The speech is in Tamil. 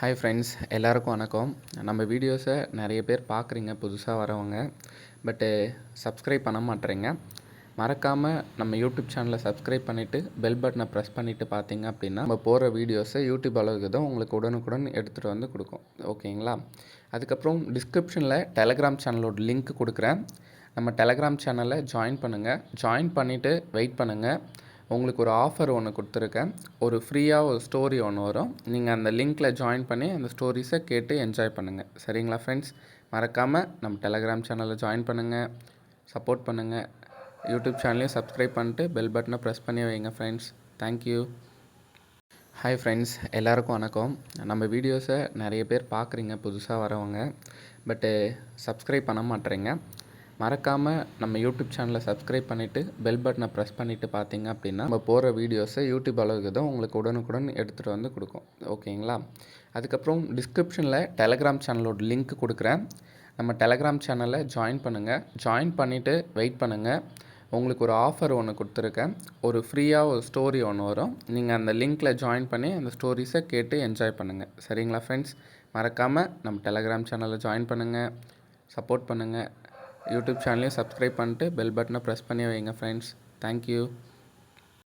ஹாய் ஃப்ரெண்ட்ஸ், எல்லாருக்கும் வணக்கம். நம்ம வீடியோஸை நிறைய பேர் பார்க்குறீங்க புதுசாக வரவங்க. பட்டு சப்ஸ்கிரைப் பண்ண மாட்டேறீங்க. மறக்காமல் நம்ம யூடியூப் சேனலை சப்ஸ்கிரைப் பண்ணிவிட்டு பெல் பட்டனை ப்ரெஸ் பண்ணிவிட்டு பார்த்தீங்க அப்படின்னா நம்ம போகிற வீடியோஸை யூடியூப் அளவுக்கு தான் உங்களுக்கு உடனுக்குடன் எடுத்துகிட்டு வந்து கொடுக்கும். ஓகேங்களா? அதுக்கப்புறம் டிஸ்கிரிப்ஷனில் டெலகிராம் சேனலோட லிங்க் கொடுக்குறேன். நம்ம டெலகிராம் சேனலை ஜாயின் பண்ணுங்கள். ஜாயின் பண்ணிவிட்டு வெயிட் பண்ணுங்கள். உங்களுக்கு ஒரு ஆஃபர் ஒன்று கொடுத்துருக்கேன். ஒரு ஃப்ரீயாக ஒரு ஸ்டோரி ஒன்று வரும். நீங்கள் அந்த லிங்க்கில் ஜாயின் பண்ணி அந்த ஸ்டோரிஸை கேட்டு என்ஜாய் பண்ணுங்கள். சரிங்களா ஃப்ரெண்ட்ஸ்? மறக்காமல் நம்ம டெலகிராம் சேனலில் ஜாயின் பண்ணுங்கள், சப்போர்ட் பண்ணுங்கள். யூடியூப் சேனலையும் சப்ஸ்கிரைப் பண்ணிட்டு பெல் பட்டனை ப்ரெஸ் பண்ணி வைங்க ஃப்ரெண்ட்ஸ். தேங்க்யூ. ஹாய் ஃப்ரெண்ட்ஸ், எல்லாருக்கும் வணக்கம். நம்ம வீடியோஸை நிறைய பேர் பார்க்குறீங்க புதுசாக வரவங்க. பட்டு சப்ஸ்கிரைப் பண்ண மாட்டேறீங்க. மறக்காமல் நம்ம யூடியூப் சேனலை சப்ஸ்கிரைப் பண்ணிவிட்டு பெல் பட்டனை ப்ரெஸ் பண்ணிவிட்டு பார்த்தீங்க அப்படின்னா நம்ம போகிற வீடியோஸை யூடியூப் அளவுக்கு தான் உங்களுக்கு உடனுக்குடன் எடுத்துகிட்டு வந்து கொடுக்கும். ஓகேங்களா? அதுக்கப்புறம் டிஸ்கிரிப்ஷனில் டெலகிராம் சேனலோட லிங்க் கொடுக்குறேன். நம்ம டெலகிராம் சேனலை ஜாயின் பண்ணுங்கள். ஜாயின் பண்ணிவிட்டு வெயிட் பண்ணுங்கள். உங்களுக்கு ஒரு ஆஃபர் ஒன்று கொடுத்துருக்கேன். ஒரு ஃப்ரீயாக ஒரு ஸ்டோரி ஒன்று வரும். நீங்கள் அந்த லிங்க்கில் ஜாயின் பண்ணி அந்த ஸ்டோரிஸை கேட்டு என்ஜாய் பண்ணுங்கள். சரிங்களா ஃப்ரெண்ட்ஸ்? மறக்காமல் நம்ம டெலகிராம் சேனலை ஜாயின் பண்ணுங்கள், சப்போர்ட் பண்ணுங்கள். யூடியூப் சேனலையும் சப்ஸ்கிரைப் பண்ணிட்டு பெல் பட்டனை ப்ரெஸ் பண்ணி வைங்க ஃப்ரெண்ட்ஸ். தேங்க்யூ.